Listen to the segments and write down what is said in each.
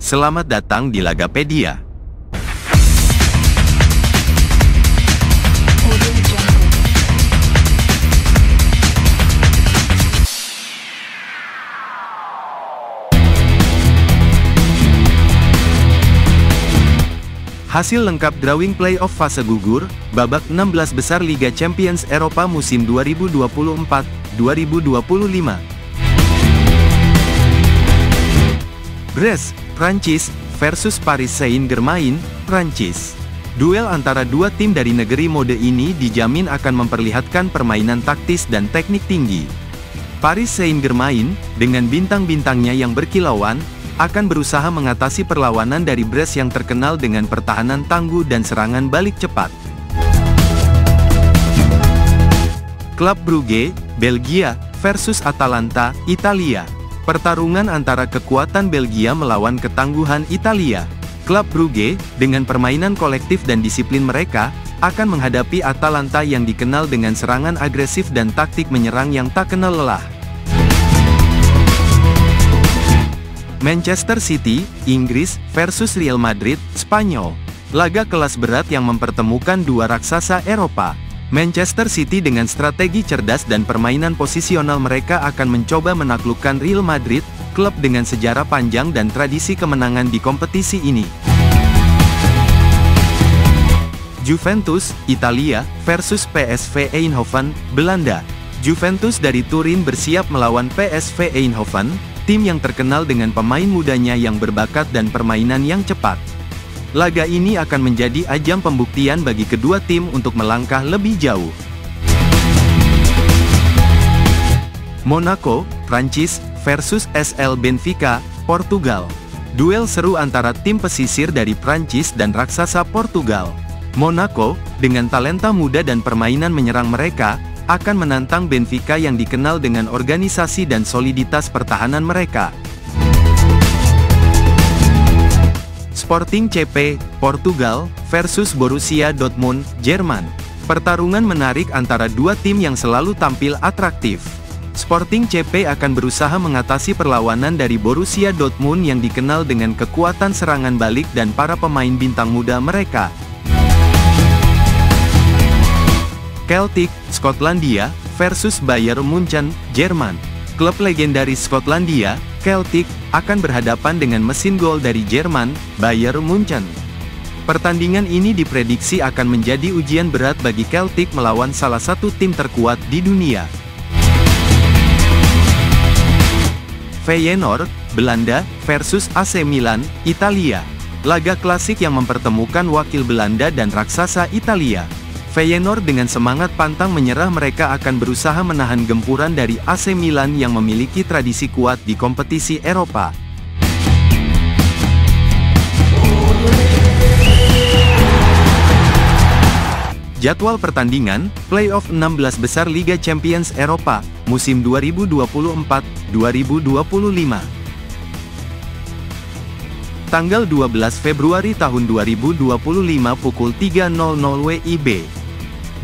Selamat datang di Lagapedia. Hasil lengkap drawing playoff fase gugur, babak 16 besar Liga Champions Eropa musim 2024-2025. Brest, Prancis, versus Paris Saint-Germain, Prancis. Duel antara dua tim dari negeri mode ini dijamin akan memperlihatkan permainan taktis dan teknik tinggi. Paris Saint-Germain, dengan bintang-bintangnya yang berkilauan, akan berusaha mengatasi perlawanan dari Brest yang terkenal dengan pertahanan tangguh dan serangan balik cepat. Klub Brugge, Belgia, versus Atalanta, Italia. Pertarungan antara kekuatan Belgia melawan ketangguhan Italia. Klub Brugge, dengan permainan kolektif dan disiplin mereka, akan menghadapi Atalanta yang dikenal dengan serangan agresif dan taktik menyerang yang tak kenal lelah. Manchester City, Inggris, versus Real Madrid, Spanyol. Laga kelas berat yang mempertemukan dua raksasa Eropa. Manchester City dengan strategi cerdas dan permainan posisional mereka akan mencoba menaklukkan Real Madrid, klub dengan sejarah panjang dan tradisi kemenangan di kompetisi ini. Juventus, Italia, versus PSV Eindhoven, Belanda. Juventus dari Turin bersiap melawan PSV Eindhoven, tim yang terkenal dengan pemain mudanya yang berbakat dan permainan yang cepat. Laga ini akan menjadi ajang pembuktian bagi kedua tim untuk melangkah lebih jauh. Monaco, Prancis, versus SL Benfica, Portugal. Duel seru antara tim pesisir dari Prancis dan raksasa Portugal. Monaco, dengan talenta muda dan permainan menyerang mereka, akan menantang Benfica yang dikenal dengan organisasi dan soliditas pertahanan mereka. Sporting CP, Portugal, versus Borussia Dortmund, Jerman. Pertarungan menarik antara dua tim yang selalu tampil atraktif. Sporting CP akan berusaha mengatasi perlawanan dari Borussia Dortmund yang dikenal dengan kekuatan serangan balik dan para pemain bintang muda mereka. Celtic, Skotlandia, versus Bayern Munchen, Jerman. Klub legendaris Skotlandia, Celtic, akan berhadapan dengan mesin gol dari Jerman, Bayern Munchen. Pertandingan ini diprediksi akan menjadi ujian berat bagi Celtic melawan salah satu tim terkuat di dunia. Feyenoord, Belanda, versus AC Milan, Italia. Laga klasik yang mempertemukan wakil Belanda dan raksasa Italia. Feyenoord dengan semangat pantang menyerah mereka akan berusaha menahan gempuran dari AC Milan yang memiliki tradisi kuat di kompetisi Eropa. Jadwal pertandingan, playoff 16 besar Liga Champions Eropa, musim 2024-2025. Tanggal 12 Februari tahun 2025 pukul 3.00 WIB.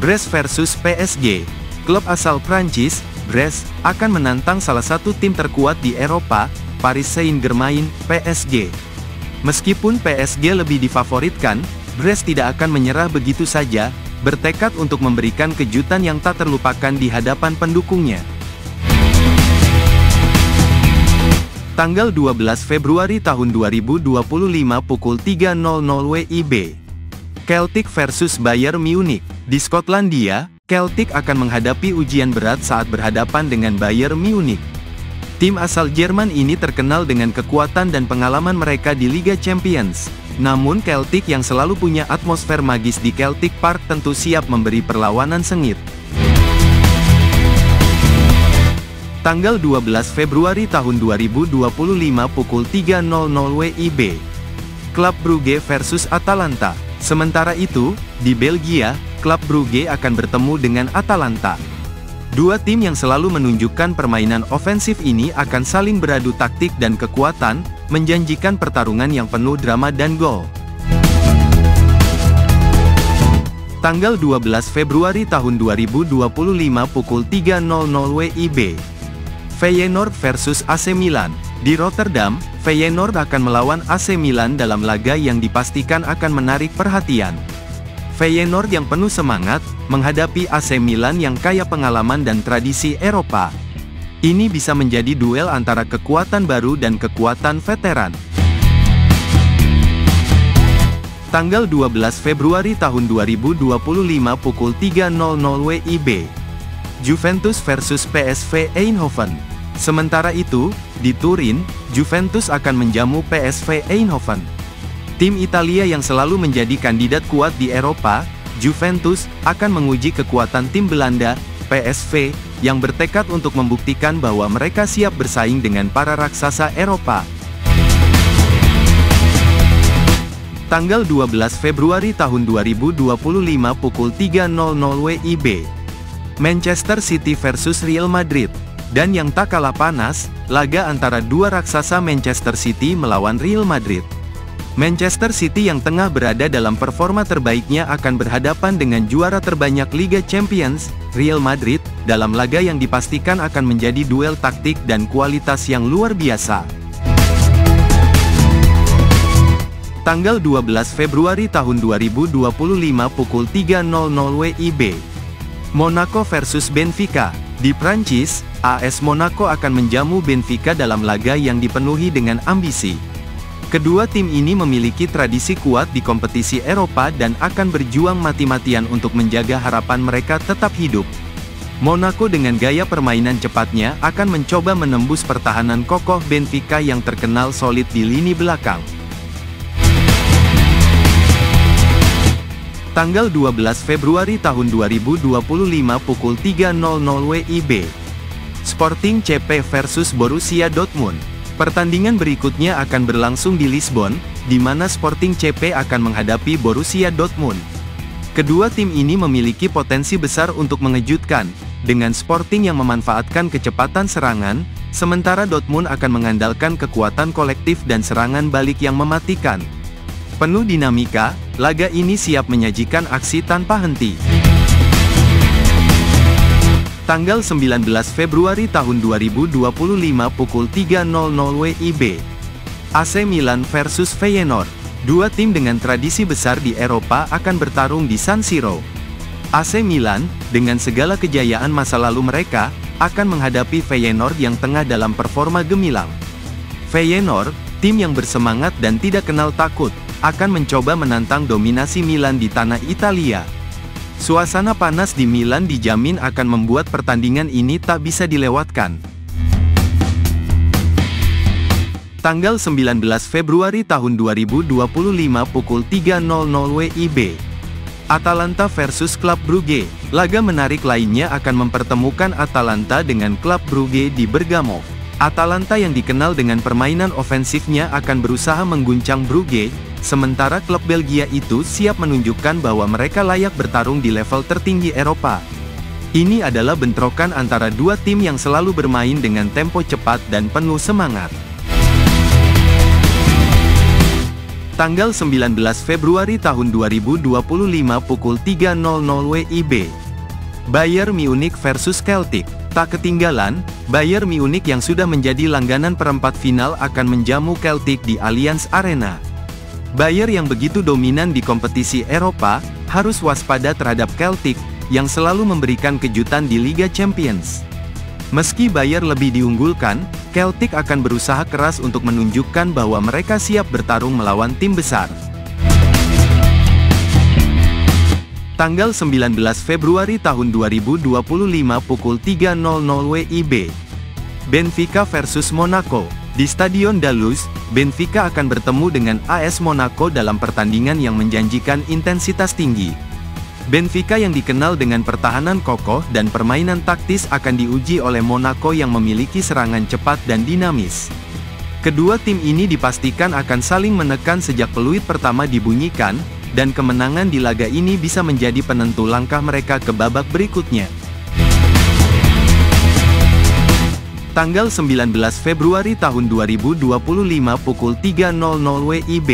Brest versus PSG. Klub asal Prancis, Brest, akan menantang salah satu tim terkuat di Eropa, Paris Saint-Germain, PSG. Meskipun PSG lebih difavoritkan, Brest tidak akan menyerah begitu saja, bertekad untuk memberikan kejutan yang tak terlupakan di hadapan pendukungnya. Tanggal 12 Februari tahun 2025 pukul 3.00 WIB. Celtic versus Bayern Munich. Di Skotlandia, Celtic akan menghadapi ujian berat saat berhadapan dengan Bayern Munich. Tim asal Jerman ini terkenal dengan kekuatan dan pengalaman mereka di Liga Champions. Namun Celtic yang selalu punya atmosfer magis di Celtic Park tentu siap memberi perlawanan sengit. Tanggal 12 Februari tahun 2025 pukul 3.00 WIB. Klub Brugge versus Atalanta. Sementara itu, di Belgia, Klub Brugge akan bertemu dengan Atalanta. Dua tim yang selalu menunjukkan permainan ofensif ini akan saling beradu taktik dan kekuatan, menjanjikan pertarungan yang penuh drama dan gol. Tanggal 12 Februari tahun 2025 pukul 3.00 WIB. Feyenoord versus AC Milan. Di Rotterdam, Feyenoord akan melawan AC Milan dalam laga yang dipastikan akan menarik perhatian. Feyenoord yang penuh semangat, menghadapi AC Milan yang kaya pengalaman dan tradisi Eropa. Ini bisa menjadi duel antara kekuatan baru dan kekuatan veteran. Tanggal 12 Februari tahun 2025 pukul 3.00 WIB. Juventus versus PSV Eindhoven. Sementara itu, di Turin, Juventus akan menjamu PSV Eindhoven. Tim Italia yang selalu menjadi kandidat kuat di Eropa, Juventus, akan menguji kekuatan tim Belanda, PSV, yang bertekad untuk membuktikan bahwa mereka siap bersaing dengan para raksasa Eropa. Tanggal 12 Februari tahun 2025 pukul 3.00 WIB. Manchester City versus Real Madrid. Dan yang tak kalah panas, laga antara dua raksasa Manchester City melawan Real Madrid. Manchester City yang tengah berada dalam performa terbaiknya akan berhadapan dengan juara terbanyak Liga Champions, Real Madrid, dalam laga yang dipastikan akan menjadi duel taktik dan kualitas yang luar biasa. Tanggal 12 Februari tahun 2025 pukul 3.00 WIB. Monaco versus Benfica. Di Prancis, AS Monaco akan menjamu Benfica dalam laga yang dipenuhi dengan ambisi. Kedua tim ini memiliki tradisi kuat di kompetisi Eropa dan akan berjuang mati-matian untuk menjaga harapan mereka tetap hidup. Monaco dengan gaya permainan cepatnya akan mencoba menembus pertahanan kokoh Benfica yang terkenal solid di lini belakang. Tanggal 12 Februari tahun 2025 pukul 3.00 WIB. Sporting CP versus Borussia Dortmund. Pertandingan berikutnya akan berlangsung di Lisbon, di mana Sporting CP akan menghadapi Borussia Dortmund. Kedua tim ini memiliki potensi besar untuk mengejutkan, dengan Sporting yang memanfaatkan kecepatan serangan, sementara Dortmund akan mengandalkan kekuatan kolektif dan serangan balik yang mematikan. Penuh dinamika, laga ini siap menyajikan aksi tanpa henti. Tanggal 19 Februari tahun 2025 pukul 3.00 WIB. AC Milan versus Feyenoord. Dua tim dengan tradisi besar di Eropa akan bertarung di San Siro. AC Milan, dengan segala kejayaan masa lalu mereka, akan menghadapi Feyenoord yang tengah dalam performa gemilang. Feyenoord, tim yang bersemangat dan tidak kenal takut, akan mencoba menantang dominasi Milan di tanah Italia. Suasana panas di Milan dijamin akan membuat pertandingan ini tak bisa dilewatkan. Tanggal 19 Februari tahun 2025 pukul 3.00 WIB. Atalanta versus Club Brugge. Laga menarik lainnya akan mempertemukan Atalanta dengan Club Brugge di Bergamo. Atalanta yang dikenal dengan permainan ofensifnya akan berusaha mengguncang Brugge, sementara klub Belgia itu siap menunjukkan bahwa mereka layak bertarung di level tertinggi Eropa. Ini adalah bentrokan antara dua tim yang selalu bermain dengan tempo cepat dan penuh semangat. Tanggal 19 Februari tahun 2025 pukul 3.00 WIB. Bayern Munich versus Celtic. Tak ketinggalan, Bayern Munich yang sudah menjadi langganan perempat final akan menjamu Celtic di Allianz Arena. Bayern yang begitu dominan di kompetisi Eropa, harus waspada terhadap Celtic, yang selalu memberikan kejutan di Liga Champions. Meski Bayern lebih diunggulkan, Celtic akan berusaha keras untuk menunjukkan bahwa mereka siap bertarung melawan tim besar. Tanggal 19 Februari tahun 2025 pukul 3.00 WIB. Benfica versus Monaco. Di Stadion Dalus, Benfica akan bertemu dengan AS Monaco dalam pertandingan yang menjanjikan intensitas tinggi. Benfica yang dikenal dengan pertahanan kokoh dan permainan taktis akan diuji oleh Monaco yang memiliki serangan cepat dan dinamis. Kedua tim ini dipastikan akan saling menekan sejak peluit pertama dibunyikan, dan kemenangan di laga ini bisa menjadi penentu langkah mereka ke babak berikutnya. Tanggal 19 Februari tahun 2025 pukul 3.00 WIB.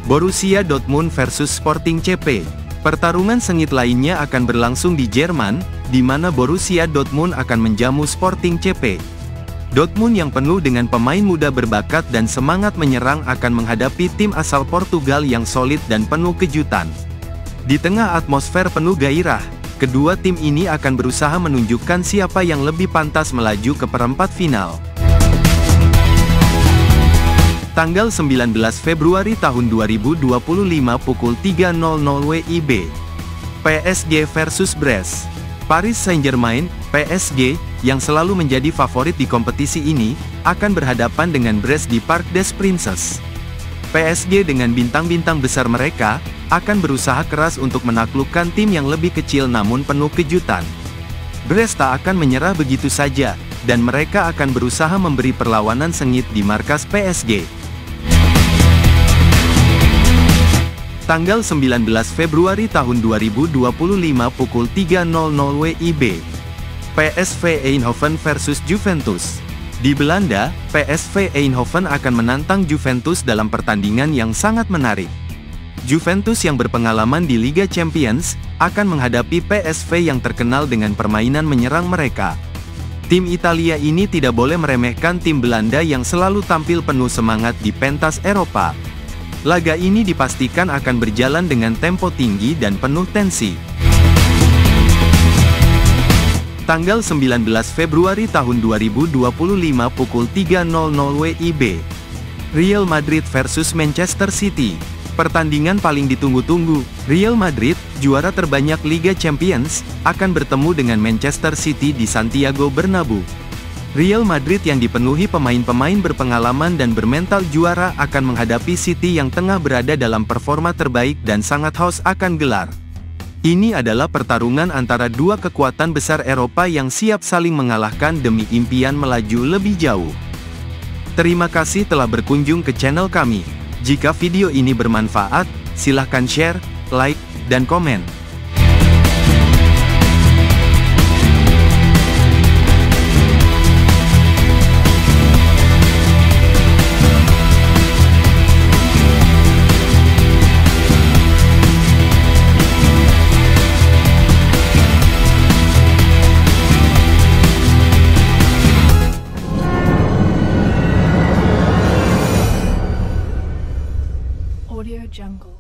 Borussia Dortmund versus Sporting CP. Pertarungan sengit lainnya akan berlangsung di Jerman, di mana Borussia Dortmund akan menjamu Sporting CP. Dortmund yang penuh dengan pemain muda berbakat dan semangat menyerang akan menghadapi tim asal Portugal yang solid dan penuh kejutan. Di tengah atmosfer penuh gairah, kedua tim ini akan berusaha menunjukkan siapa yang lebih pantas melaju ke perempat final. Tanggal 19 Februari tahun 2025 pukul 3.00 WIB. PSG versus Brest. Paris Saint-Germain, PSG, yang selalu menjadi favorit di kompetisi ini, akan berhadapan dengan Brest di Parc des Princes. PSG dengan bintang-bintang besar mereka, akan berusaha keras untuk menaklukkan tim yang lebih kecil namun penuh kejutan. Brest tak akan menyerah begitu saja, dan mereka akan berusaha memberi perlawanan sengit di markas PSG. Tanggal 19 Februari tahun 2025 pukul 3.00 WIB. PSV Eindhoven versus Juventus. Di Belanda, PSV Eindhoven akan menantang Juventus dalam pertandingan yang sangat menarik. Juventus yang berpengalaman di Liga Champions, akan menghadapi PSV yang terkenal dengan permainan menyerang mereka. Tim Italia ini tidak boleh meremehkan tim Belanda yang selalu tampil penuh semangat di pentas Eropa. Laga ini dipastikan akan berjalan dengan tempo tinggi dan penuh tensi. Tanggal 19 Februari tahun 2025 pukul 3.00 WIB. Real Madrid versus Manchester City. Pertandingan paling ditunggu-tunggu, Real Madrid, juara terbanyak Liga Champions, akan bertemu dengan Manchester City di Santiago Bernabeu. Real Madrid yang dipenuhi pemain-pemain berpengalaman dan bermental juara akan menghadapi City yang tengah berada dalam performa terbaik dan sangat haus akan gelar. Ini adalah pertarungan antara dua kekuatan besar Eropa yang siap saling mengalahkan demi impian melaju lebih jauh. Terima kasih telah berkunjung ke channel kami. Jika video ini bermanfaat, silahkan share, like, dan komen. Audio Jungle.